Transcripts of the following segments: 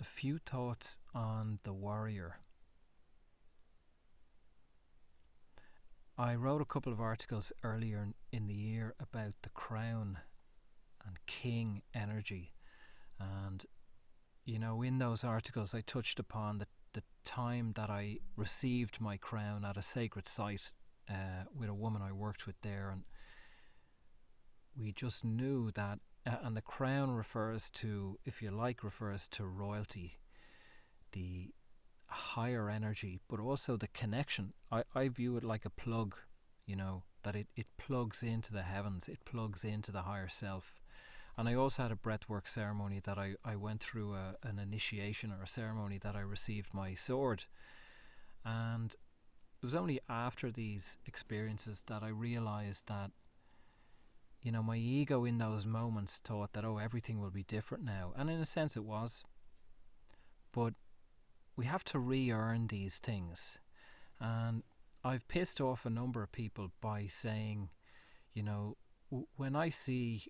few thoughts on the warrior. I wrote a couple of articles earlier in the year about the crown and king energy, and in those articles I touched upon the time that I received my crown at a sacred site with a woman I worked with there, and we just knew that, and the crown refers to royalty, the higher energy, but also the connection. I view it like a plug, that it plugs into the heavens, it plugs into the higher self. And I also had a breathwork ceremony that I went through an initiation or a ceremony that I received my sword. And it was only after these experiences that I realized that, my ego in those moments thought that, everything will be different now. And in a sense it was. But we have to re-earn these things. And I've pissed off a number of people by saying, when I see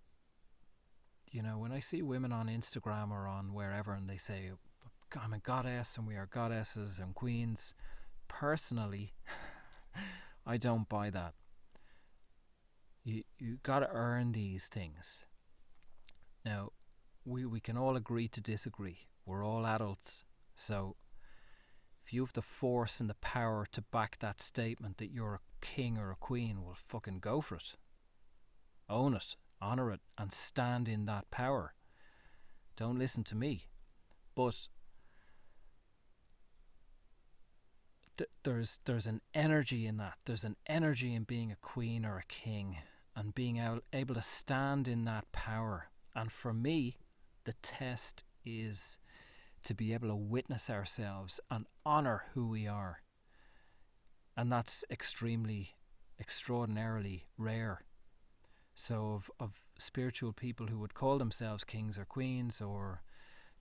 women on Instagram or on wherever and they say, I'm a goddess and we are goddesses and queens, personally, I don't buy that. You got to earn these things. Now, we can all agree to disagree. We're all adults. So if you have the force and the power to back that statement that you're a king or a queen, well, fucking go for it. Own it, honor it, and stand in that power. Don't listen to me. But there's an energy in that. There's an energy in being a queen or a king and being able to stand in that power. And for me, the test is to be able to witness ourselves and honor who we are. And that's extraordinarily rare. So of spiritual people who would call themselves kings or queens or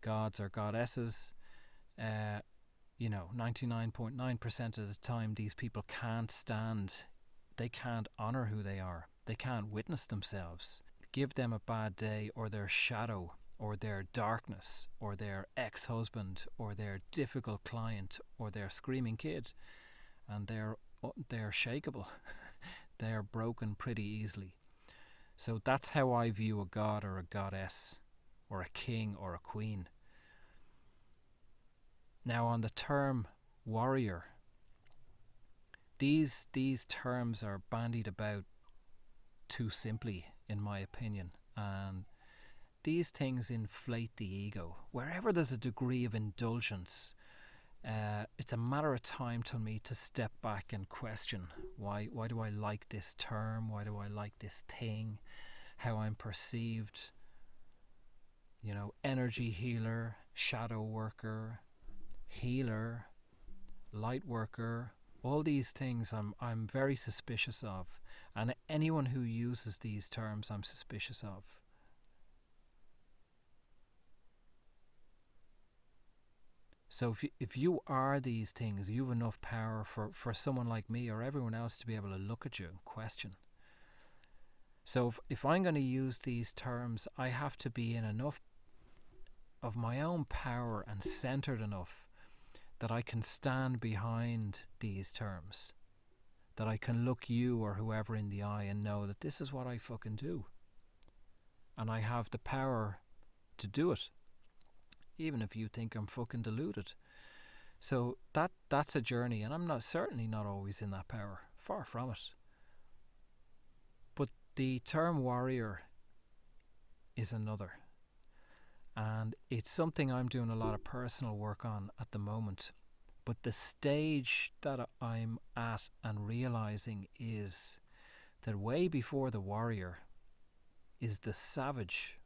gods or goddesses, 99.9% of the time these people can't stand, they can't honor who they are. They can't witness themselves. Give them a bad day or their shadow or their darkness or their ex-husband or their difficult client or their screaming kid, and they're shakeable. They're broken pretty easily. So that's how I view a god or a goddess or a king or a queen. Now on the term warrior, these terms are bandied about too simply, in my opinion, and these things inflate the ego. Wherever there's a degree of indulgence, it's a matter of time to me to step back and question why do I like this term, why do I like this thing, how I'm perceived. Energy healer, shadow worker, healer, light worker, all these things I'm very suspicious of, and anyone who uses these terms I'm suspicious of. So if you are these things, you have enough power for someone like me or everyone else to be able to look at you and question. So if I'm going to use these terms, I have to be in enough of my own power and centered enough that I can stand behind these terms, that I can look you or whoever in the eye and know that this is what I fucking do. And I have the power to do it, even if you think I'm fucking deluded. So that's a journey, and I'm certainly not always in that power. Far from it. But the term warrior is another. And it's something I'm doing a lot of personal work on at the moment. But the stage that I'm at and realizing is that way before the warrior is the savage.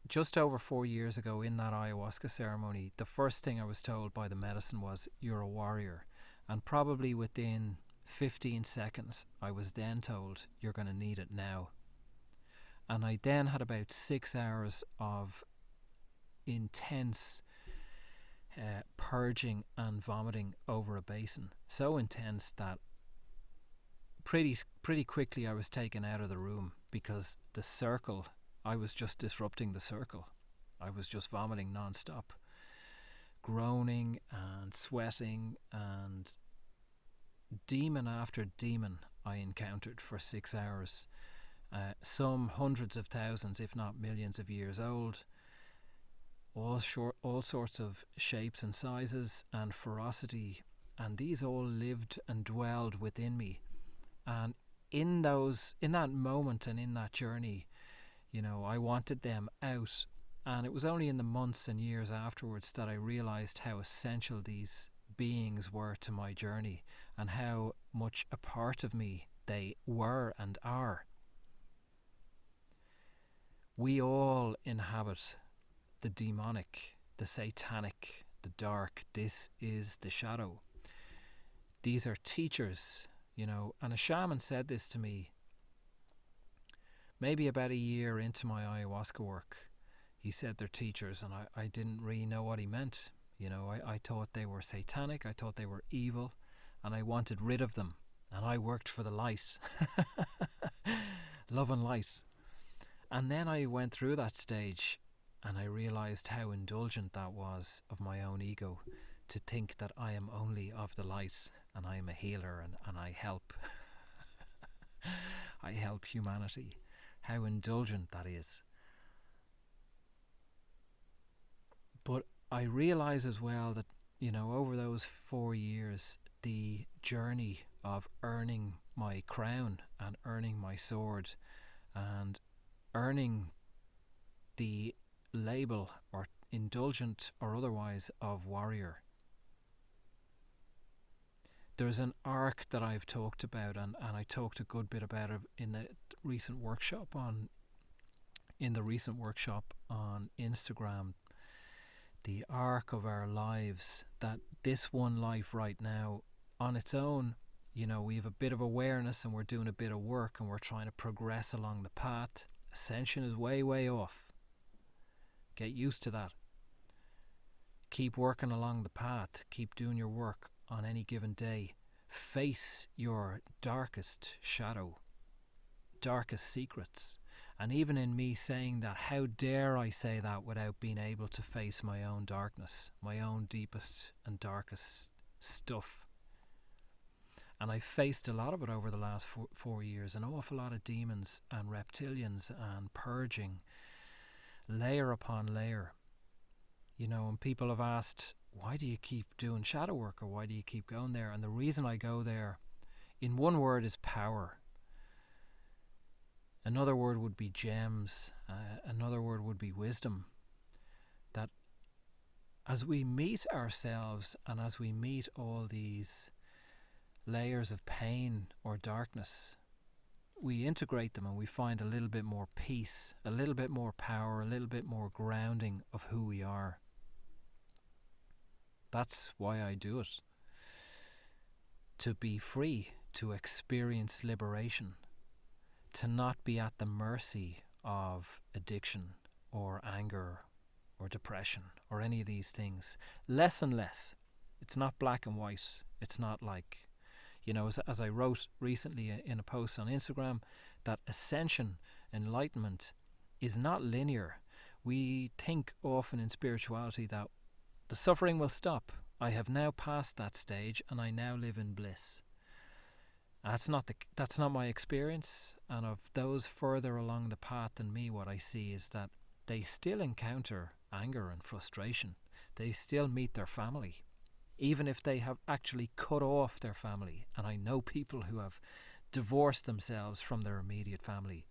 Just over 4 years ago in that ayahuasca ceremony, the first thing I was told by the medicine was, you're a warrior. And probably within 15 seconds, I was then told, you're going to need it now. And I then had about 6 hours of intense purging and vomiting over a basin. So intense that pretty quickly I was taken out of the room, because the circle, I was just disrupting the circle. I was just vomiting non-stop, groaning and sweating, and demon after demon I encountered for 6 hours. Some hundreds of thousands, if not millions of years old, all sorts of shapes and sizes and ferocity, and these all lived and dwelled within me. And in that moment and in that journey, I wanted them out. And it was only in the months and years afterwards that I realized how essential these beings were to my journey, and how much a part of me they were and are. We all inhabit the demonic, the satanic, the dark. This is the shadow. These are teachers, and a shaman said this to me maybe about a year into my ayahuasca work. He said they're teachers, and I didn't really know what he meant. I thought they were satanic, I thought they were evil, and I wanted rid of them, and I worked for the light. Love and light. And then I went through that stage, and I realized how indulgent that was of my own ego, to think that I am only of the light, and I am a healer, and I help. I help humanity. How indulgent that is. But I realize as well that, over those 4 years, the journey of earning my crown and earning my sword and earning the label, or indulgent or otherwise, of warrior. There's an arc that I've talked about, and I talked a good bit about it in the recent workshop on Instagram. The arc of our lives, that this one life right now on its own, we have a bit of awareness, and we're doing a bit of work, and we're trying to progress along the path. Ascension is way, way off. Get used to that. Keep working along the path. Keep doing your work on any given day. Face your darkest shadow, darkest secrets. And even in me saying that, how dare I say that without being able to face my own darkness, my own deepest and darkest stuff. And I faced a lot of it over the last 4 years, an awful lot of demons and reptilians and purging, layer upon layer. And people have asked, why do you keep doing shadow work, or why do you keep going there? And the reason I go there, in one word, is power. Another word would be gems. Another word would be wisdom. That as we meet ourselves, and as we meet all these layers of pain or darkness, we integrate them, and we find a little bit more peace, a little bit more power, a little bit more grounding of who we are. That's why I do it. To be free, to experience liberation, to not be at the mercy of addiction or anger or depression or any of these things. Less and less. It's not black and white. It's not like, as I wrote recently in a post on Instagram, that ascension, enlightenment, is not linear. We think often in spirituality that the suffering will stop. I have now passed that stage, and I now live in bliss. That's not my experience, and of those further along the path than me, what I see is that they still encounter anger and frustration. They still meet their family, even if they have actually cut off their family. And I know people who have divorced themselves from their immediate family,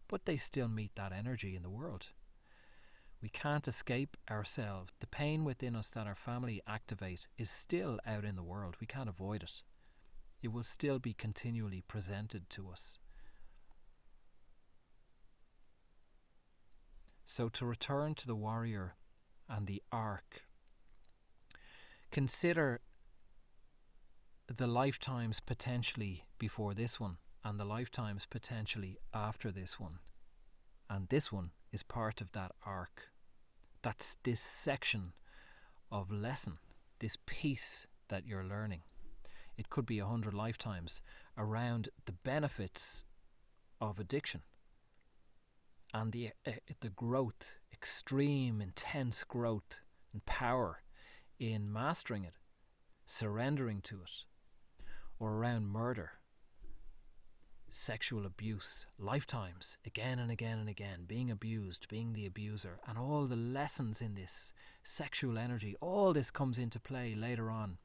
but they still meet that energy in the world. We can't escape ourselves. The pain within us that our family activate is still out in the world. We can't avoid it. It will still be continually presented to us. So to return to the warrior and the arc, consider the lifetimes potentially before this one, and the lifetimes potentially after this one. And this one is part of that arc. That's this section of lesson, this piece that you're learning. It could be 100 lifetimes around the benefits of addiction and the growth, extreme, intense growth and power in mastering it, surrendering to it, or around murder, sexual abuse, lifetimes, again and again and again, being abused, being the abuser, and all the lessons in this sexual energy, all this comes into play later on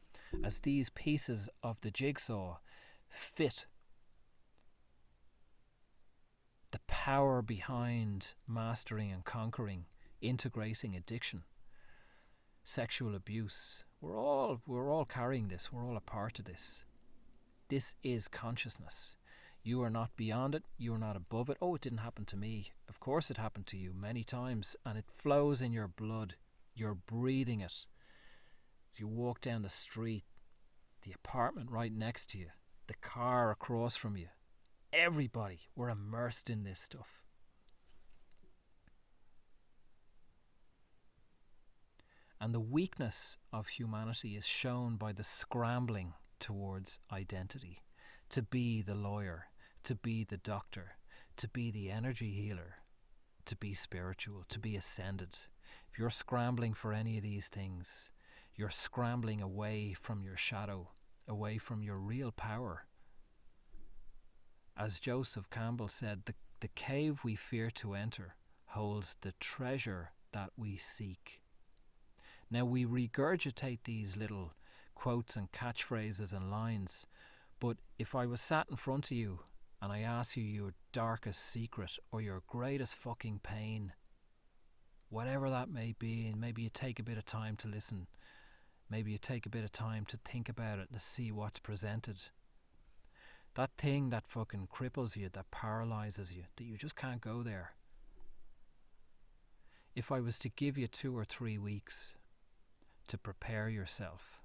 as these pieces of the jigsaw fit. The power behind mastering and conquering, integrating addiction, sexual abuse, we're all carrying this, we're all a part of this. This is consciousness. You are not beyond it, you are not above it. Oh, it didn't happen to me. Of course it happened to you many times, and it flows in your blood. You're breathing it. As you walk down the street, the apartment right next to you, the car across from you, everybody, we're immersed in this stuff. And the weakness of humanity is shown by the scrambling towards identity, to be the lawyer, to be the doctor, to be the energy healer, to be spiritual, to be ascended. If you're scrambling for any of these things, you're scrambling away from your shadow, away from your real power. As Joseph Campbell said, the cave we fear to enter holds the treasure that we seek. Now we regurgitate these little quotes and catchphrases and lines, but if I was sat in front of you and I asked you your darkest secret or your greatest fucking pain, whatever that may be, and maybe you take a bit of time to listen, maybe you take a bit of time to think about it and to see what's presented. That thing that fucking cripples you, that paralyzes you, that you just can't go there. If I was to give you 2 or 3 weeks to prepare yourself,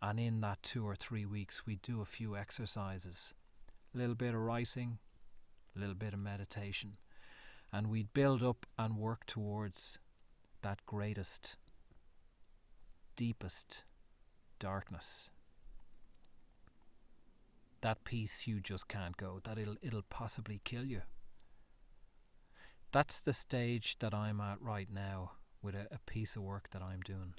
and in that 2 or 3 weeks we do a few exercises, a little bit of writing, a little bit of meditation, and we'd build up and work towards that greatest, deepest darkness, that piece you just can't go, that it'll possibly kill you. That's the stage that I'm at right now with a piece of work that I'm doing.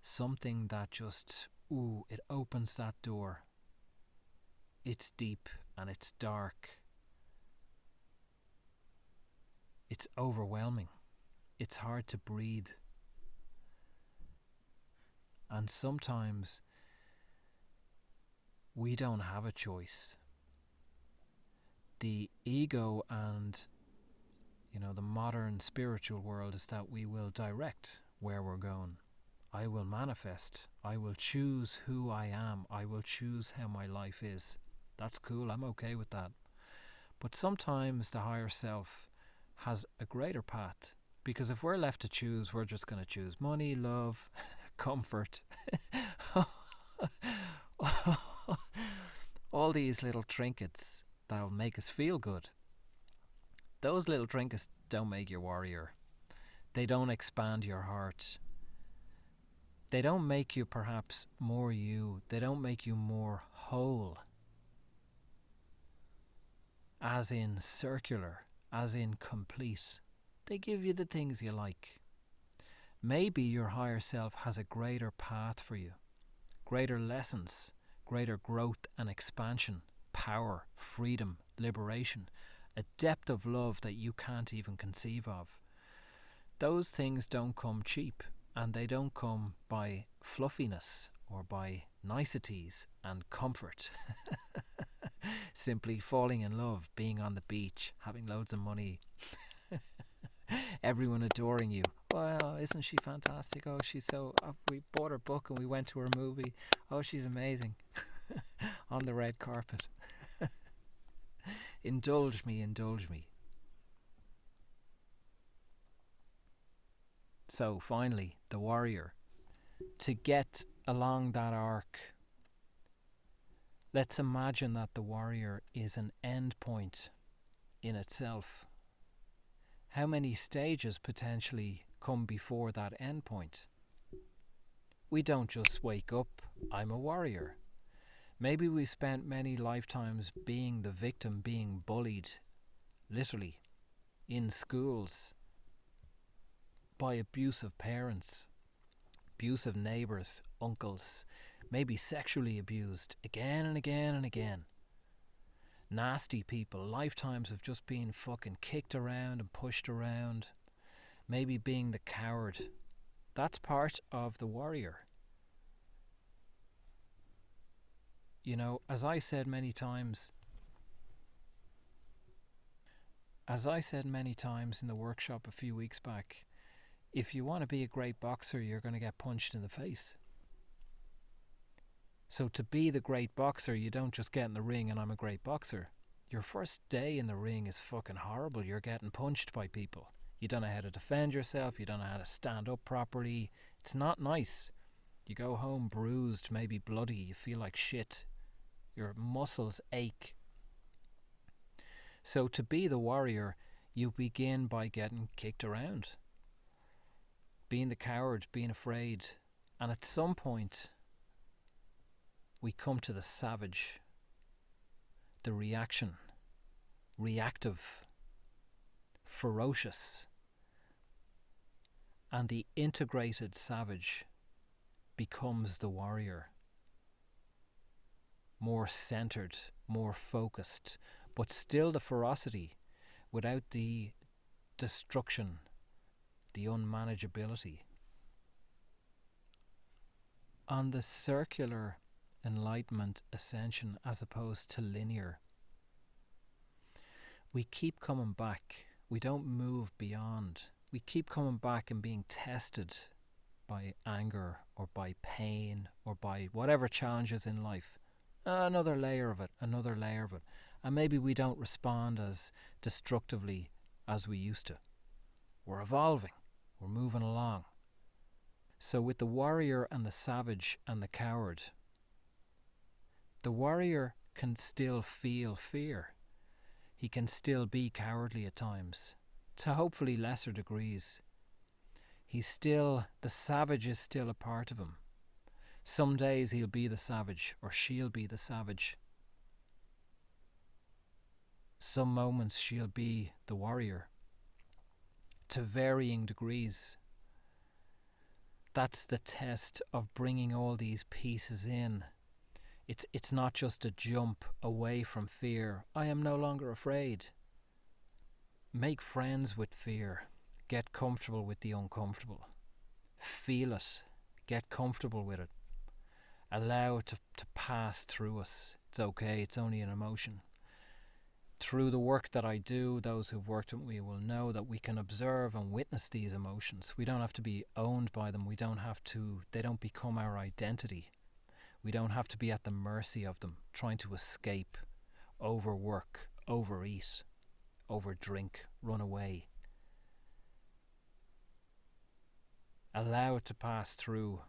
Something that just, it opens that door. It's deep and it's dark. It's overwhelming. It's hard to breathe. And sometimes we don't have a choice. The ego and, the modern spiritual world is that we will direct where we're going. I will manifest. I will choose who I am. I will choose how my life is. That's cool. I'm okay with that. But sometimes the higher self has a greater path, because if we're left to choose, we're just going to choose money, love, comfort. All these little trinkets that'll make us feel good. Those little trinkets don't make you a warrior. They don't expand your heart. They don't make you perhaps more you. They don't make you more whole. As in circular, as in complete. They give you the things you like. Maybe your higher self has a greater path for you. Greater lessons, greater growth and expansion, power, freedom, liberation, a depth of love that you can't even conceive of. Those things don't come cheap, and they don't come by fluffiness or by niceties and comfort. Simply falling in love, being on the beach, having loads of money, everyone adoring you. Wow, isn't she fantastic? Oh, she's so... we bought her book and we went to her movie. Oh, she's amazing. On the red carpet. Indulge me, indulge me. So finally, the warrior. To get along that arc, let's imagine that the warrior is an end point in itself. How many stages potentially come before that end point? We don't just wake up, I'm a warrior. Maybe we spent many lifetimes being the victim, being bullied, literally, in schools, by abusive parents, abusive neighbours, uncles, maybe sexually abused again and again and again. Nasty people, lifetimes of just being fucking kicked around and pushed around, maybe being the coward. That's part of the warrior. You know, as I said many times in the workshop a few weeks back, if you want to be a great boxer, you're going to get punched in the face. So to be the great boxer, you don't just get in the ring and I'm a great boxer. Your first day in the ring is fucking horrible. You're getting punched by people. You don't know how to defend yourself. You don't know how to stand up properly. It's not nice. You go home bruised, maybe bloody. You feel like shit. Your muscles ache. So to be the warrior, you begin by getting kicked around. Being the coward, being afraid. And at some point, we come to the savage, the reactive, ferocious. And the integrated savage becomes the warrior. More centered, more focused, but still the ferocity without the destruction, the unmanageability. On the circular enlightenment ascension as opposed to linear, we keep coming back. We don't move beyond. We keep coming back and being tested by anger or by pain or by whatever challenges in life. Another layer of it. And maybe we don't respond as destructively as we used to. We're evolving. We're moving along. So with the warrior and the savage and the coward, the warrior can still feel fear. He can still be cowardly at times, to hopefully lesser degrees. The savage is still a part of him. Some days he'll be the savage, or she'll be the savage. Some moments she'll be the warrior, to varying degrees. That's the test of bringing all these pieces in. It's not just a jump away from fear. I am no longer afraid. Make friends with fear. Get comfortable with the uncomfortable. Feel it. Get comfortable with it. Allow it to pass through us. It's okay, it's only an emotion. Through the work that I do, those who've worked with me will know that we can observe and witness these emotions. We don't have to be owned by them. They don't become our identity. We don't have to be at the mercy of them, trying to escape, overwork, overeat, overdrink, run away. Allow it to pass through.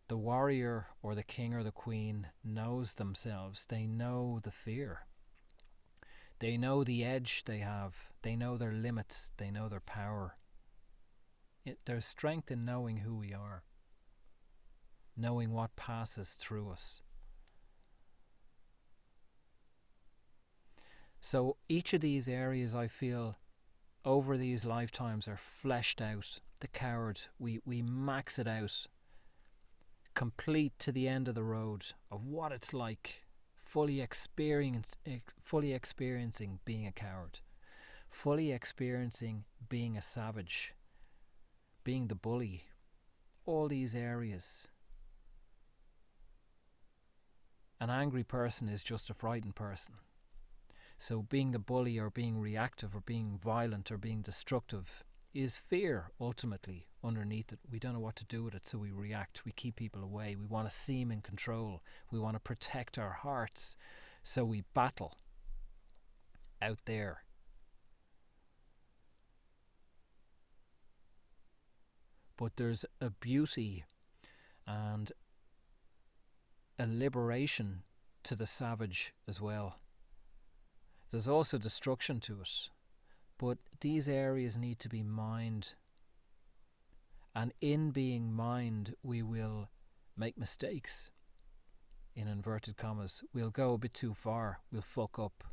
The warrior or the king or the queen knows themselves. They know the fear. They know the edge they have. They know their limits. They know their power. There's strength in knowing who we are, knowing what passes through us. So each of these areas, I feel, over these lifetimes are fleshed out. The coward, we max it out, complete to the end of the road of what it's like, fully experiencing being a coward, fully experiencing being a savage, being the bully, all these areas. An angry person is just a frightened person. So being the bully or being reactive or being violent or being destructive is fear, ultimately, underneath it. We don't know what to do with it, so we react. We keep people away. We want to seem in control. We want to protect our hearts, so we battle out there. But there's a beauty and a liberation to the savage as well. There's also destruction to it. But these areas need to be mined. And in being mined, we will make mistakes, in inverted commas. We'll go a bit too far. We'll fuck up.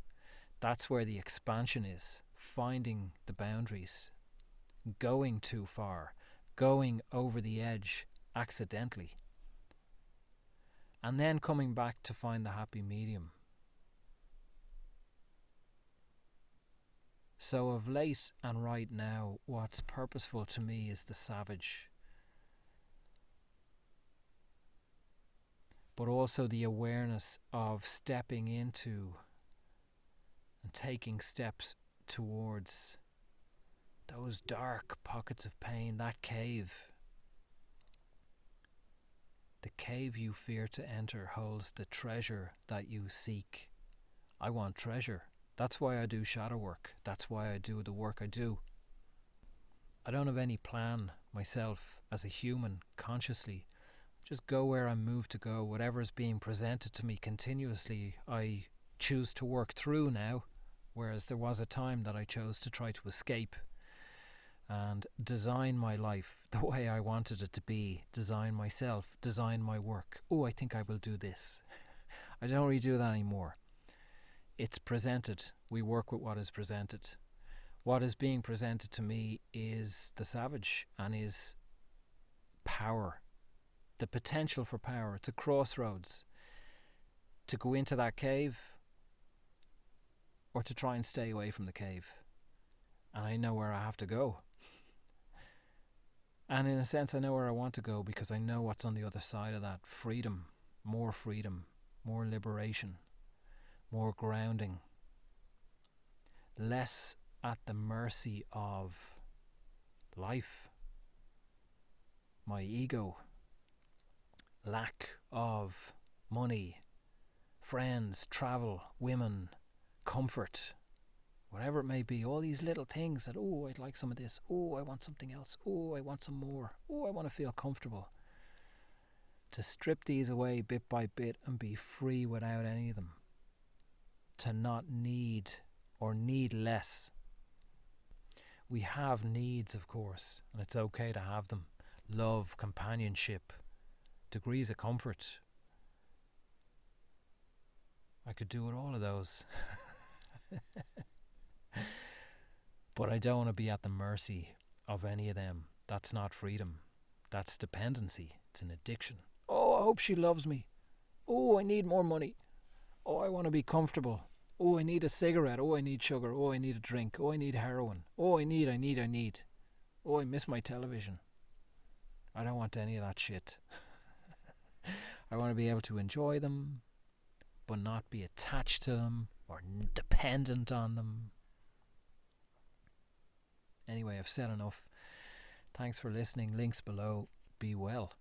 That's where the expansion is. finding the boundaries, going too far, going over the edge accidentally, and then coming back to find the happy medium. So of late and right now, what's purposeful to me is the savage, but also the awareness of stepping into and taking steps towards those dark pockets of pain, that cave. The cave you fear to enter holds the treasure that you seek. I want treasure. That's why I do shadow work. That's why I do the work I do. I don't have any plan myself as a human consciously. Just go where I'm moved to go. Whatever is being presented to me continuously, I choose to work through now, whereas there was a time that I chose to try to escape and design my life the way I wanted it to be, design myself, design my work. Oh, I think I will do this. I don't really do that anymore. It's presented. We work with what is presented. What is being presented to me is the savage and is power, the potential for power. It's a crossroads to go into that cave or to try and stay away from the cave. And I know where I have to go. And in a sense, I know where I want to go because I know what's on the other side of that. Freedom, more liberation, more grounding, less at the mercy of life, my ego, lack of money, friends, travel, women, comfort, whatever it may be, all these little things that, oh, I'd like some of this, oh, I want something else, oh, I want some more, oh, I want to feel comfortable. To strip these away bit by bit and be free without any of them. To not need or need less. We have needs, of course, and it's okay to have them. Love, companionship, degrees of comfort. I could do with all of those. But I don't want to be at the mercy of any of them. That's not freedom. That's dependency. It's an addiction. Oh, I hope she loves me. Oh, I need more money. Oh, I want to be comfortable. Oh, I need a cigarette. Oh, I need sugar. Oh, I need a drink. Oh, I need heroin. Oh, I need. Oh, I miss my television. I don't want any of that shit. I want to be able to enjoy them, but not be attached to them or dependent on them. Anyway, I've said enough. Thanks for listening. Links below. Be well.